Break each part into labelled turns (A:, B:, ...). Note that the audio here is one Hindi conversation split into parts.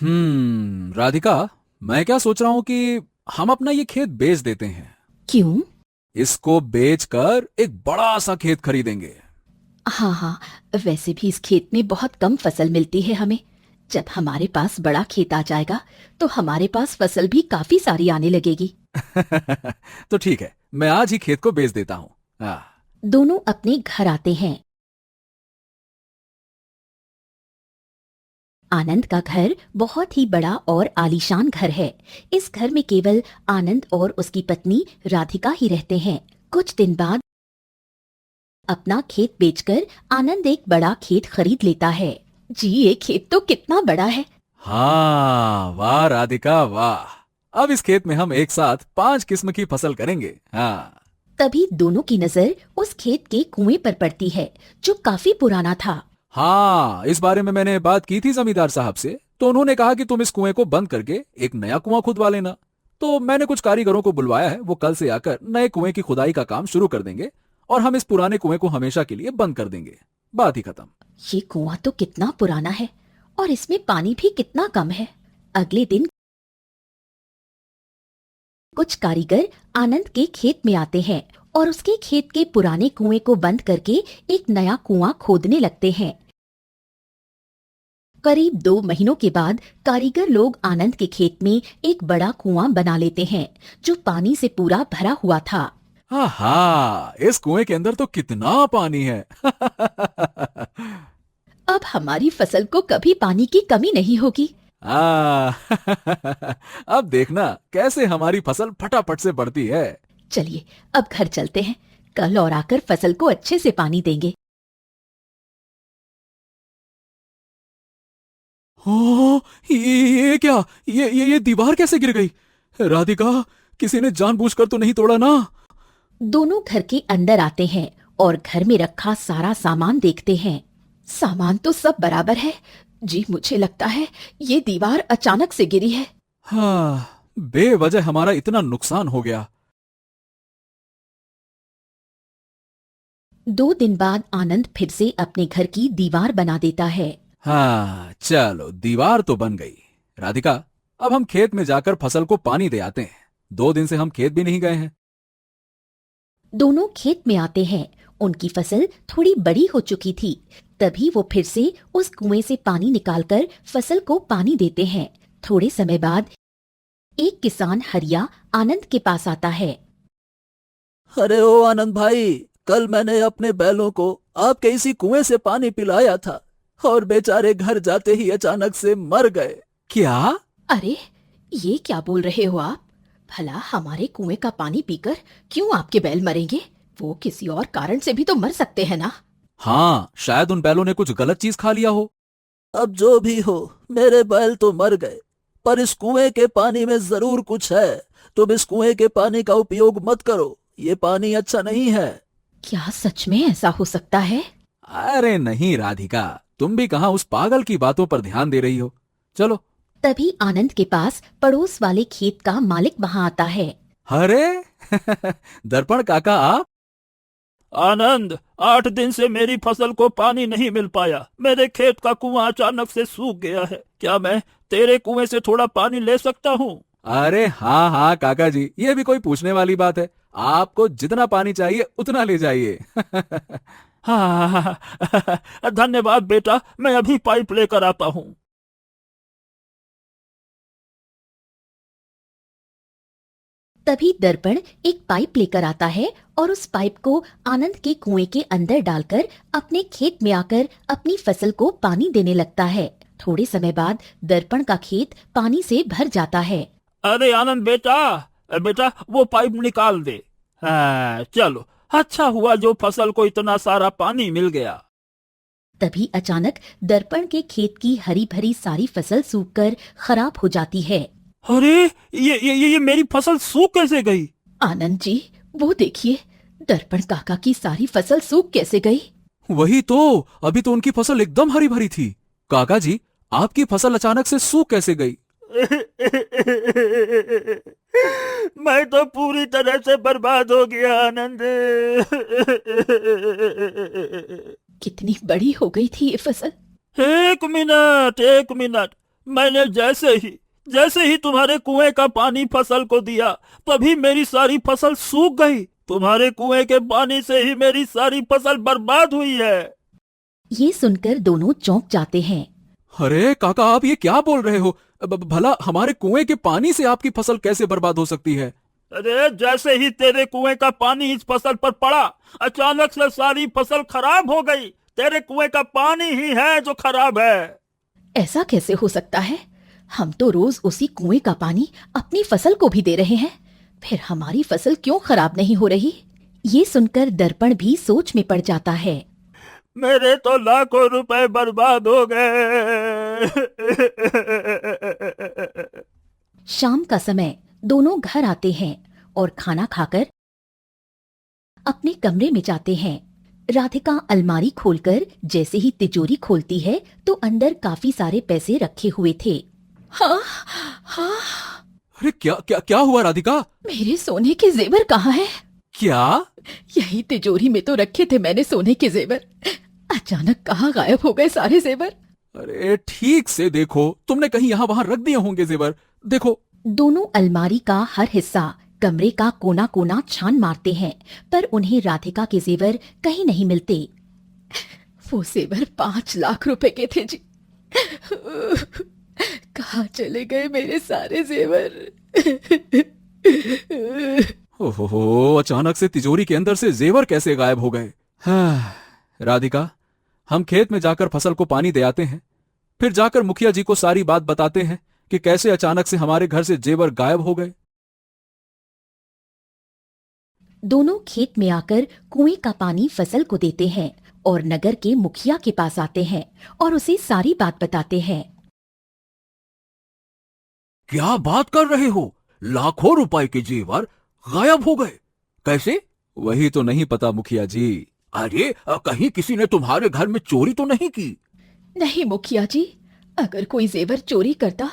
A: राधिका, मैं क्या सोच रहा हूँ कि हम अपना ये खेत बेच देते हैं।
B: क्यों?
A: इसको बेचकर एक बड़ा सा खेत खरीदेंगे।
B: हाँ हाँ, वैसे भी इस खेत में बहुत कम फसल मिलती है हमें। जब हमारे पास बड़ा खेत आ जाएगा तो हमारे पास फसल भी काफी सारी आने लगेगी।
A: तो ठीक है, मैं आज ही खेत को बेच देता हूँ। हाँ।
B: दोनों अपने घर आते हैं। आनंद का घर बहुत ही बड़ा और आलीशान घर है। इस घर में केवल आनंद और उसकी पत्नी राधिका ही रहते हैं। कुछ दिन बाद अपना खेत बेचकर आनंद एक बड़ा खेत खरीद लेता है। जी, ये खेत तो कितना बड़ा है।
A: हाँ, वाह राधिका वाह। अब इस खेत में हम एक साथ 5 किस्म की फसल करेंगे। हाँ।
B: तभी दोनों की नजर उस खेत के कुएं पर पड़ती है, जो काफी पुराना था।
A: हाँ, इस बारे में मैंने बात की थी जमींदार साहब से, तो उन्होंने कहा कि तुम इस कुएं को बंद करके एक नया कुआं खुदवा लेना। तो मैंने कुछ कारीगरों को बुलवाया है, वो कल से आकर नए कुएं की खुदाई का काम शुरू कर देंगे और हम इस पुराने कुएं को हमेशा के लिए बंद कर देंगे। बात ही खत्म।
B: ये कुआं तो कितना पुराना है और इसमें पानी भी कितना कम है। अगले दिन कुछ कारीगर आनंद के खेत में आते हैं और उसके खेत के पुराने कुएं को बंद करके एक नया कुआं खोदने लगते हैं। करीब 2 महीनों के बाद कारीगर लोग आनंद के खेत में एक बड़ा कुआं बना लेते हैं, जो पानी से पूरा भरा हुआ था।
A: हाँ, इस कुएं के अंदर तो कितना पानी है।
B: अब हमारी फसल को कभी पानी की कमी नहीं होगी।
A: आ, अब देखना कैसे हमारी फसल फटाफट से बढ़ती है।
B: चलिए, अब घर चलते हैं। कल और आकर फसल को अच्छे से पानी देंगे।
A: ओ, ये क्या? ये दीवार कैसे गिर गई? राधिका, किसी ने जानबूझकर तो नहीं तोड़ा ना?
B: दोनों घर के अंदर आते हैं और घर में रखा सारा सामान देखते हैं। सामान तो सब बराबर है। जी, मुझे लगता है ये दीवार अचानक से गिरी है।
A: हाँ, बेवजह हमारा इतना नुकसान हो गया।
B: 2 दिन बाद आनंद फिर से अपने घर की दीवार बना देता है।
A: हाँ, चलो दीवार तो बन गई। राधिका, अब हम खेत में जाकर फसल को पानी दे आते हैं। 2 दिन से हम खेत भी नहीं गए हैं।
B: दोनों खेत में आते हैं। उनकी फसल थोड़ी बड़ी हो चुकी थी। तभी वो फिर से उस कुएं से पानी निकालकर फसल को पानी देते हैं। थोड़े समय बाद एक किसान हरिया आनंद के पास आता है।
C: अरे ओ आनंद भाई, कल मैंने अपने बैलों को आपके इसी कुएं से पानी पिलाया था और बेचारे घर जाते ही अचानक से मर गए।
A: क्या?
B: अरे, ये क्या बोल रहे हो आप? भला हमारे कुएं का पानी पीकर क्यों आपके बैल मरेंगे? वो किसी और कारण से भी तो मर सकते हैं ना।
A: हाँ, शायद उन बैलों ने कुछ गलत चीज खा लिया हो।
C: अब जो भी हो, मेरे बैल तो मर गए, पर इस कुएं के पानी में जरूर कुछ है। तुम इस कुएं के पानी का उपयोग मत करो, ये पानी अच्छा नहीं है।
B: क्या सच में ऐसा हो सकता है?
A: अरे नहीं राधिका, तुम भी कहाँ उस पागल की बातों पर ध्यान दे रही हो। चलो।
B: तभी आनंद के पास पड़ोस वाले खेत का मालिक वहां आता है।
A: अरे दर्पण काका, आप?
C: आनंद, 8 दिन से मेरी फसल को पानी नहीं मिल पाया। मेरे खेत का कुआं अचानक से सूख गया है। क्या मैं तेरे कुएं से थोड़ा पानी ले सकता हूँ?
A: अरे हाँ हाँ काका जी, ये भी कोई पूछने वाली बात है। आपको जितना पानी चाहिए उतना ले जाइए।
C: हाँ, धन्यवाद बेटा, मैं अभी पाइप लेकर आता हूँ।
B: तभी दर्पण एक पाइप लेकर आता है और उस पाइप को आनंद के कुएं के अंदर डालकर अपने खेत में आकर अपनी फसल को पानी देने लगता है। थोड़े समय बाद दर्पण का खेत पानी से भर जाता है।
C: अरे आनंद बेटा, बेटा वो पाइप निकाल दे। हाँ चलो, अच्छा हुआ जो फसल को इतना सारा पानी मिल गया।
B: तभी अचानक दर्पण के खेत की हरी भरी सारी फसल सूखकर खराब हो जाती है।
C: अरे ये मेरी फसल सूख कैसे गई?
B: आनंद जी, वो देखिए, दर्पण काका की सारी फसल सूख कैसे गई?
A: वही तो, अभी तो उनकी फसल एकदम हरी भरी थी। काका जी, आपकी फसल अचानक से सूख कैसे गई?
C: मैं तो पूरी तरह से बर्बाद हो गया आनंद।
B: कितनी बड़ी हो गई थी ये फसल।
C: एक मिनट, एक मिनट, मैंने जैसे ही तुम्हारे कुएं का पानी फसल को दिया, तभी मेरी सारी फसल सूख गई। तुम्हारे कुएं के पानी से ही मेरी सारी फसल बर्बाद हुई है।
B: ये सुनकर दोनों चौंक जाते हैं।
A: अरे काका, आप ये क्या बोल रहे हो? भला हमारे कुएं के पानी से आपकी फसल कैसे बर्बाद हो सकती है?
C: अरे जैसे ही तेरे कुएं का पानी इस फसल पर पड़ा, अचानक से सारी फसल खराब हो गई। तेरे कुएं का पानी ही है जो खराब है।
B: ऐसा कैसे हो सकता है? हम तो रोज उसी कुएं का पानी अपनी फसल को भी दे रहे हैं, फिर हमारी फसल क्यों खराब नहीं हो रही? ये सुनकर दर्पण भी सोच में पड़ जाता है।
C: मेरे तो लाखों रुपए बर्बाद हो गए।
B: शाम का समय दोनों घर आते हैं और खाना खाकर अपने कमरे में जाते हैं। राधिका अलमारी खोलकर जैसे ही तिजोरी खोलती है तो अंदर काफी सारे पैसे रखे हुए थे। हाँ हाँ,
A: अरे क्या क्या क्या हुआ राधिका?
B: मेरे सोने के जेवर कहाँ हैं?
A: क्या?
B: यही तिजोरी में तो रखे थे मैंने सोने के जेवर। अचानक कहाँ गायब हो गए सारे जेवर?
A: अरे ठीक से देखो, तुमने कहीं यहाँ वहां रख दिए होंगे जेवर। देखो।
B: दोनों अलमारी का हर हिस्सा, कमरे का कोना कोना छान मारते हैं, पर उन्हें राधिका के जेवर कहीं नहीं मिलते। वो जेवर 5 लाख रुपए के थे जी। कहाँ चले गए मेरे सारे जेवर?
A: ओहो, अचानक से तिजोरी के अंदर से जेवर कैसे गायब हो गए? हाँ, राधिका, हम खेत में जाकर फसल को पानी दे आते हैं, फिर जाकर मुखिया जी को सारी बात बताते हैं कि कैसे अचानक से हमारे घर से जेवर गायब हो गए।
B: दोनों खेत में आकर कुएं का पानी फसल को देते हैं और नगर के मुखिया के पास आते हैं और उसे सारी बात बताते हैं।
A: क्या बात कर रहे हो? लाखों रुपए के जेवर गायब हो गए? कैसे? वही तो नहीं पता मुखिया जी। अरे कहीं किसी ने तुम्हारे घर में चोरी तो नहीं की?
B: नहीं मुखिया जी, अगर कोई जेवर चोरी करता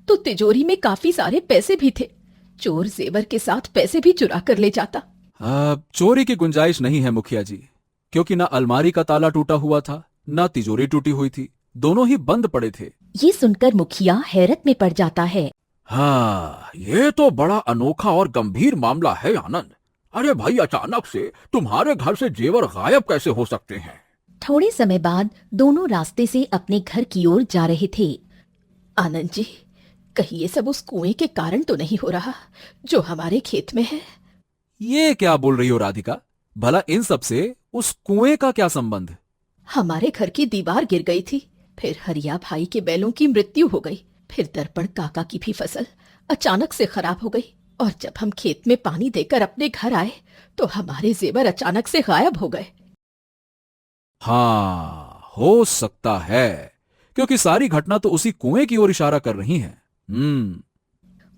B: तो तिजोरी में काफी सारे पैसे भी थे। चोर जेवर के साथ पैसे भी चुरा कर ले जाता।
A: चोरी की गुंजाइश नहीं है मुखिया जी, क्योंकि ना अलमारी का ताला टूटा हुआ था, ना तिजोरी टूटी हुई थी, दोनों ही बंद पड़े थे।
B: ये सुनकर मुखिया हैरत में पड़ जाता है।
A: हाँ, ये तो बड़ा अनोखा और गंभीर मामला है आनंद। अरे भाई, अचानक से तुम्हारे घर से जेवर गायब कैसे हो सकते हैं?
B: थोड़े समय बाद दोनों रास्ते से अपने घर की ओर जा रहे थे। आनंद जी, कहीं ये सब उस कुएं के कारण तो नहीं हो रहा जो हमारे खेत में है?
A: ये क्या बोल रही हो राधिका? भला इन सब से उस कुएं का क्या संबंध?
B: हमारे घर की दीवार गिर गई थी, फिर हरिया भाई के बैलों की मृत्यु हो गई, फिर दर्पण काका की भी फसल अचानक से खराब हो गई, और जब हम खेत में पानी देकर अपने घर आए तो हमारे जेवर अचानक से गायब हो गए।
A: हाँ, हो सकता है, क्योंकि सारी घटना तो उसी कुएं की ओर इशारा कर रही है।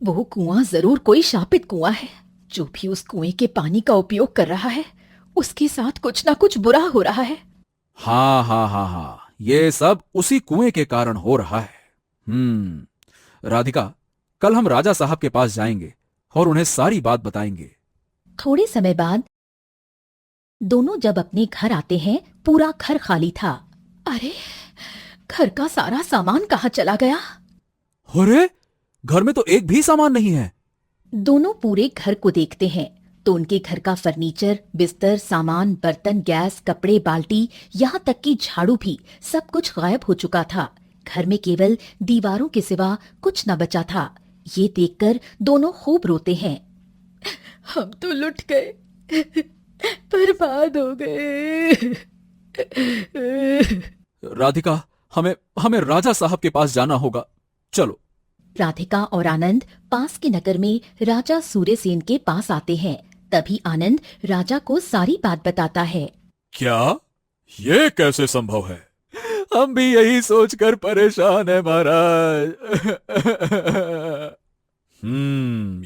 B: वो कुआं जरूर कोई शापित कुआं है। जो भी उस कुएं के पानी का उपयोग कर रहा है, उसके साथ कुछ ना कुछ बुरा हो रहा है।
A: हाँ हाँ हाँ हाँ, ये सब उसी कुएं के कारण हो रहा है। राधिका, कल हम राजा साहब के पास जाएंगे और उन्हें सारी बात बताएंगे।
B: थोड़े समय बाद दोनों जब अपने घर आते हैं, पूरा घर खाली था। अरे, घर का सारा सामान कहाँ चला गया?
A: अरे, घर में तो एक भी सामान नहीं है।
B: दोनों पूरे घर को देखते हैं तो उनके घर का फर्नीचर, बिस्तर, सामान, बर्तन, गैस, कपड़े, बाल्टी, यहाँ तक कि झाड़ू भी सब कुछ गायब हो चुका था। घर में केवल दीवारों के सिवा कुछ न बचा था। ये देखकर दोनों खूब रोते हैं। हम तो लुट गए, बर्बाद हो गए।
A: राधिका, हमें राजा साहब के पास जाना होगा, चलो।
B: राधिका और आनंद पास के नगर में राजा सूर्यसेन के पास आते हैं। तभी आनंद राजा को सारी बात बताता है।
A: क्या? ये कैसे संभव है? हम भी यही सोचकर परेशान है महाराज।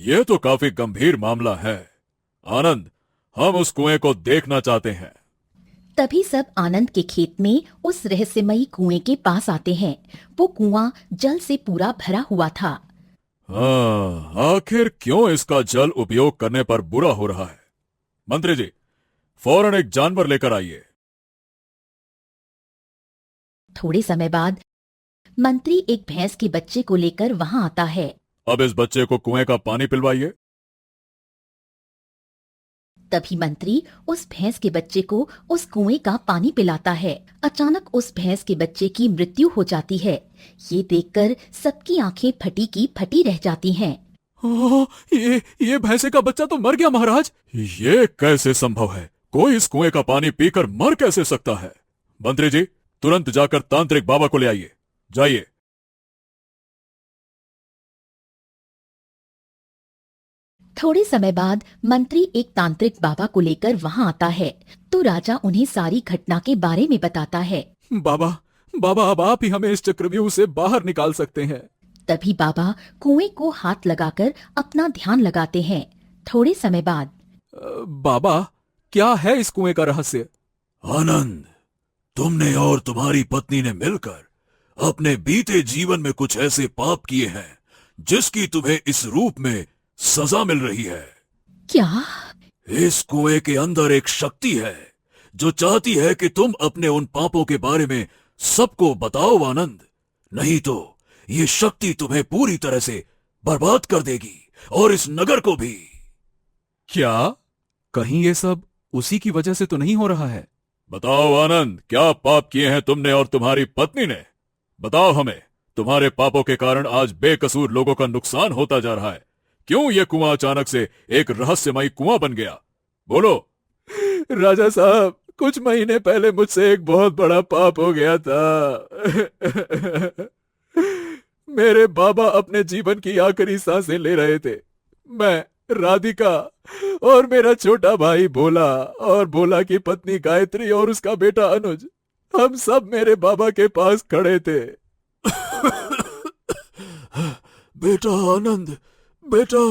A: ये तो काफी गंभीर मामला है। आनंद, हम उस कुएं को देखना चाहते हैं।
B: तभी सब आनंद के खेत में उस रहस्यमयी कुएं के पास आते हैं। वो कुआं जल से पूरा भरा हुआ था।
A: हाँ, आखिर क्यों इसका जल उपयोग करने पर बुरा हो रहा है? मंत्री जी, फौरन एक जानवर लेकर आइए।
B: थोड़े समय बाद मंत्री एक भैंस के बच्चे को लेकर वहाँ आता है।
A: अब इस बच्चे को कुएं का पानी पिलवाइए।
B: तभी मंत्री उस भैंस के बच्चे को उस कुएं का पानी पिलाता है। अचानक उस भैंस के बच्चे की मृत्यु हो जाती है। ये देखकर सबकी आंखें फटी की फटी रह जाती हैं।
A: ये भैंसे का बच्चा तो मर गया महाराज। ये कैसे संभव है? कोई इस कुएं का पानी पीकर मर कैसे सकता है? मंत्री जी, तुरंत जाकर तांत्रिक बाबा को ले आइए। जाइए।
B: थोड़े समय बाद मंत्री एक तांत्रिक बाबा को लेकर वहाँ आता है तो राजा उन्हें सारी घटना के बारे में बताता है।
A: बाबा, बाबा, अब आप ही हमें इस चक्रव्यूह से बाहर निकाल सकते हैं।
B: तभी बाबा कुएं को हाथ लगाकर अपना ध्यान लगाते हैं। थोड़े समय बाद,
A: बाबा, क्या है इस कुएं का रहस्य?
D: आनंद, तुमने और तुम्हारी पत्नी ने मिलकर अपने बीते जीवन में कुछ ऐसे पाप किए हैं जिसकी तुम्हें इस रूप में सजा मिल रही है।
B: क्या?
D: इस कुएं के अंदर एक शक्ति है जो चाहती है कि तुम अपने उन पापों के बारे में सबको बताओ आनंद, नहीं तो ये शक्ति तुम्हें पूरी तरह से बर्बाद कर देगी और इस नगर को भी।
A: क्या कहीं ये सब उसी की वजह से तो नहीं हो रहा है?
D: बताओ आनंद, क्या पाप किए हैं तुमने और तुम्हारी पत्नी ने? बताओ हमें। तुम्हारे पापों के कारण आज बेकसूर लोगों का नुकसान होता जा रहा है। क्यों ये कुआं अचानक से एक रहस्यमयी कुआं बन गया? बोलो।
A: राजा साहब, कुछ महीने पहले मुझसे एक बहुत बड़ा पाप हो गया था। मेरे बाबा अपने जीवन की आखिरी सांसें ले रहे थे। मैं, राधिका और मेरा छोटा भाई भोला और भोला की पत्नी गायत्री और उसका बेटा अनुज, हम सब मेरे बाबा के पास खड़े थे।
D: बेटा आनंद, बेटा,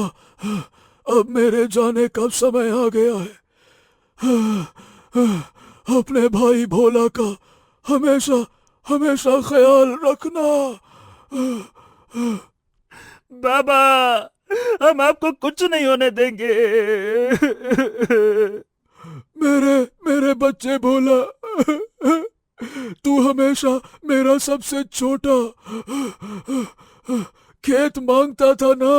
D: अब मेरे जाने का समय आ गया है। अपने भाई भोला का हमेशा हमेशा ख्याल रखना।
C: बाबा, हम आपको कुछ नहीं होने देंगे।
D: मेरे बच्चे भोला, तू हमेशा मेरा सबसे छोटा खेत मांगता था ना,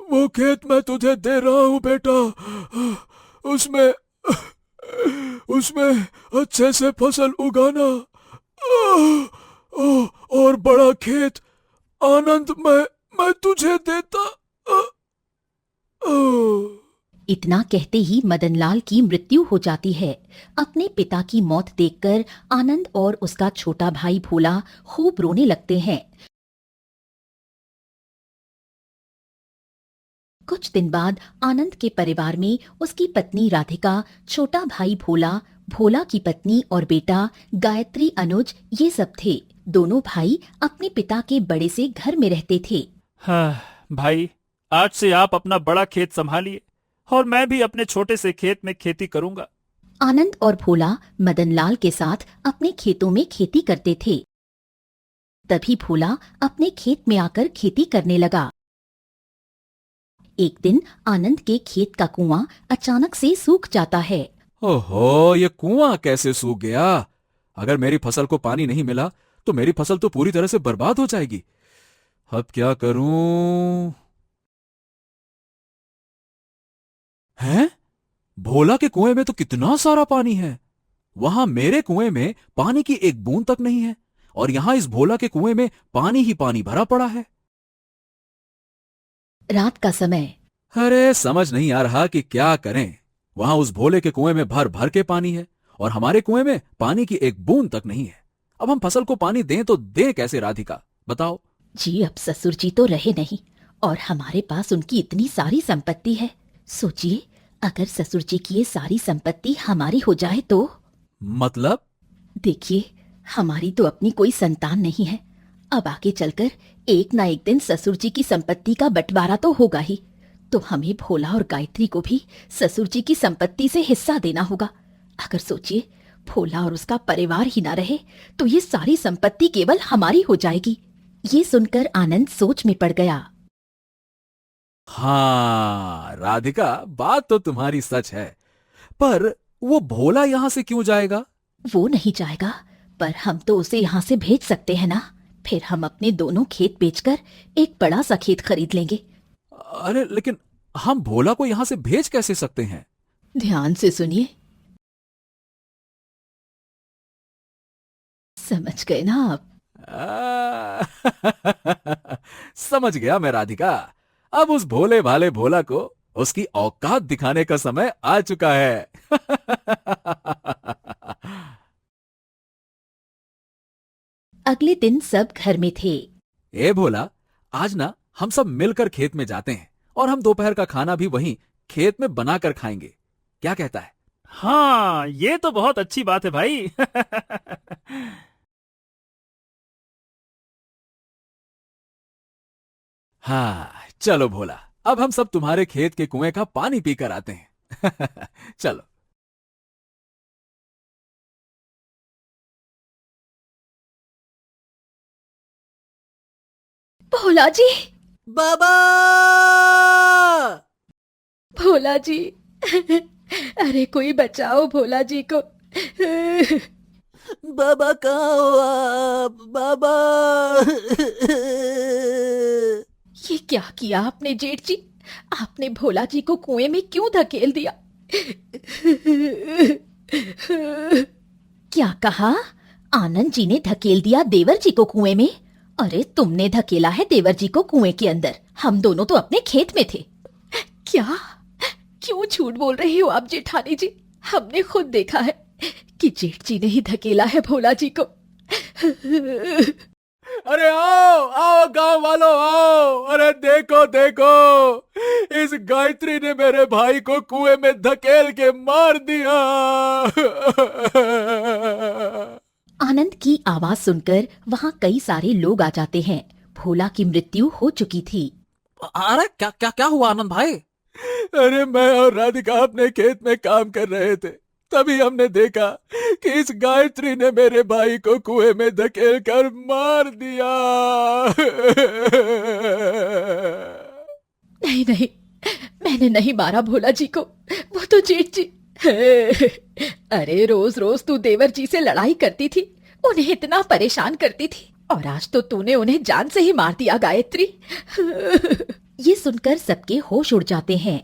D: वो खेत मैं तुझे दे रहा हूं बेटा। उसमें अच्छे से फसल उगाना और बड़ा खेत आनंद मैं तुझे देता।
B: इतना कहते ही मदनलाल की मृत्यु हो जाती है। अपने पिता की मौत देखकर आनंद और उसका छोटा भाई भोला खूब रोने लगते हैं। कुछ दिन बाद आनंद के परिवार में उसकी पत्नी राधिका, छोटा भाई भोला, भोला की पत्नी और बेटा गायत्री, अनुज, ये सब थे। दोनों भाई अपने पिता के बड़े से घर में रहते थे।
C: हाँ भाई, आज से आप अपना बड़ा खेत संभालिए और मैं भी अपने छोटे से खेत में खेती करूंगा।
B: आनंद और भोला मदनलाल के साथ अपने खेतों में खेती करते थे। तभी भोला अपने खेत में आकर खेती करने लगा। एक दिन आनंद के खेत का कुआं अचानक से सूख जाता है।
A: ओहो, ये कुआं कैसे सूख गया? अगर मेरी फसल को पानी नहीं मिला तो मेरी फसल तो पूरी तरह से बर्बाद हो जाएगी। अब क्या करूं? हैं? भोला के कुएं में तो कितना सारा पानी है। वहां मेरे कुएं में पानी की एक बूंद तक नहीं है और यहां इस भोला के कुएं में पानी ही पानी भरा पड़ा है।
B: रात का समय।
A: अरे, समझ नहीं आ रहा कि क्या करें। वहां उस भोले के कुएं में भर भर के पानी है और हमारे कुएं में पानी की एक बूंद तक नहीं है। अब हम फसल को पानी दें तो दें कैसे राधिका, बताओ।
B: जी, अब ससुर जी तो रहे नहीं और हमारे पास उनकी इतनी सारी संपत्ति है। सोचिए, अगर ससुर जी की ये सारी संपत्ति हमारी हो जाए तो?
A: मतलब?
B: देखिए, हमारी तो अपनी कोई संतान नहीं है। अब आगे चलकर एक ना एक दिन ससुर जी की संपत्ति का बंटवारा तो होगा ही, तो हमें भोला और गायत्री को भी ससुर जी की संपत्ति से हिस्सा देना होगा। अगर सोचिए, भोला और उसका परिवार ही ना रहे तो ये सारी संपत्ति केवल हमारी हो जाएगी। ये सुनकर आनंद सोच में पड़ गया।
A: हाँ राधिका, बात तो तुम्हारी सच है, पर वो भोला यहां से क्यों जाएगा?
B: वो नहीं जाएगा, पर हम तो उसे यहाँ से भेज सकते हैं ना। फिर हम अपने दोनों खेत बेचकर एक बड़ा सा खेत खरीद लेंगे।
A: अरे लेकिन हम भोला को यहाँ से भेज कैसे सकते हैं?
B: ध्यान से सुनिए। समझ गए ना आप?
A: समझ गया मैं राधिका। अब उस भोले भाले भोला को उसकी औकात दिखाने का समय आ चुका है।
B: अगले दिन सब घर में थे।
A: ए भोला, आज ना हम सब मिलकर खेत में जाते हैं और हम दोपहर का खाना भी वहीं खेत में बनाकर खाएंगे। क्या कहता है?
C: हाँ, ये तो बहुत अच्छी बात है भाई।
A: हाँ चलो भोला, अब हम सब तुम्हारे खेत के कुएं का पानी पीकर आते हैं। चलो।
B: भोला जी,
E: बाबा!
B: भोला जी। अरे कोई बचाओ भोला जी को।
E: बाबा कहाँ हो आप? बाबा!
B: ये क्या किया आपने जेठ जी? आपने भोला जी को कुएं में क्यों धकेल दिया? क्या कहा? आनंद जी ने धकेल दिया देवर जी को कुएं में? अरे तुमने धकेला है देवर जी को कुएं के अंदर। हम दोनों तो अपने खेत में थे। क्या? क्यों झूठ बोल रही हो आप जेठानी जी? हमने खुद देखा है कि जेठ जी ने ही धकेला है भोला जी को।
A: अरे आओ आओ गांव वालों आओ। अरे देखो देखो, इस गायत्री ने मेरे भाई को कुएं में धकेल के मार दिया।
B: आनंद की आवाज सुनकर वहाँ कई सारे लोग आ जाते हैं। भोला की मृत्यु हो चुकी थी।
E: अरे क्या क्या क्या हुआ आनंद भाई?
A: अरे मैं और राधिका अपने खेत में काम कर रहे थे, तभी हमने देखा कि इस गायत्री ने मेरे भाई को कुएं में धकेल कर मार दिया।
B: नहीं नहीं, मैंने नहीं मारा भोला जी को, वो तो जेठ जी। अरे रोज रोज तू देवर जी से लड़ाई करती थी, उन्हें इतना परेशान करती थी, और आज तो तूने उन्हें जान से ही मार दिया गायत्री। ये सुनकर सबके होश उड़ जाते हैं।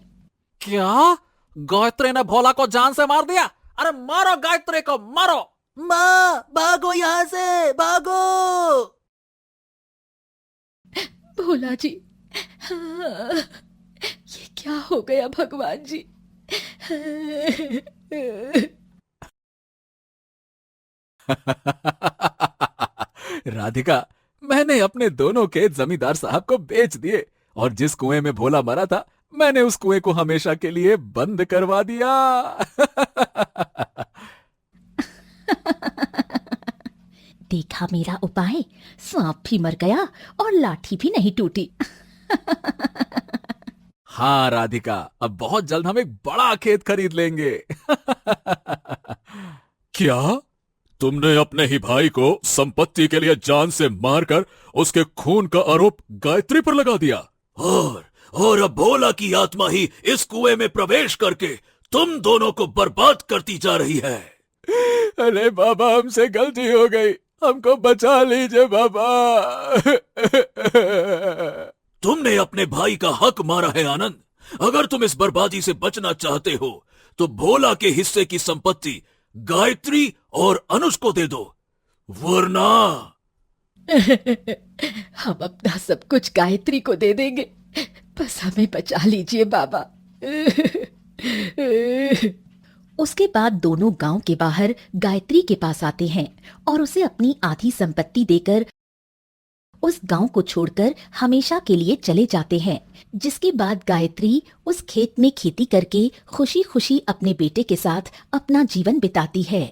E: क्या? गायत्री ने भोला को जान से मार दिया? अरे मारो गायत्री को, मारो! माँ, भागो यहाँ से, भागो!
B: भोला जी, ये क्या हो गया भगवान जी?
A: राधिका, मैंने अपने दोनों खेत जमींदार साहब को बेच दिए, और जिस कुएं में भोला मरा था, मैंने उस कुएं को हमेशा के लिए बंद करवा दिया।
B: देखा मेरा उपाय? सांप भी मर गया और लाठी भी नहीं टूटी।
A: हाँ राधिका, अब बहुत जल्द हम एक बड़ा खेत खरीद लेंगे।
D: क्या तुमने अपने ही भाई को संपत्ति के लिए जान से मारकर उसके खून का आरोप गायत्री पर लगा दिया? और अब भोला की आत्मा ही इस कुएं में प्रवेश करके तुम दोनों को बर्बाद करती जा रही है।
A: अरे बाबा, हमसे गलती हो गई, हमको बचा लीजिए बाबा।
D: तुमने अपने भाई का हक मारा है आनंद। अगर तुम इस बर्बादी से बचना चाहते हो तो भोला के हिस्से की संपत्ति गायत्री और अनुज को दे दो, वरना
B: हम अपना सब कुछ गायत्री को दे देंगे, बस हमें बचा लीजिए बाबा। उसके बाद दोनों गांव के बाहर गायत्री के पास आते हैं और उसे अपनी आधी संपत्ति देकर उस गांव को छोड़कर हमेशा के लिए चले जाते हैं। जिसके बाद गायत्री उस खेत में खेती करके खुशी खुशी अपने बेटे के साथ अपना जीवन बिताती है।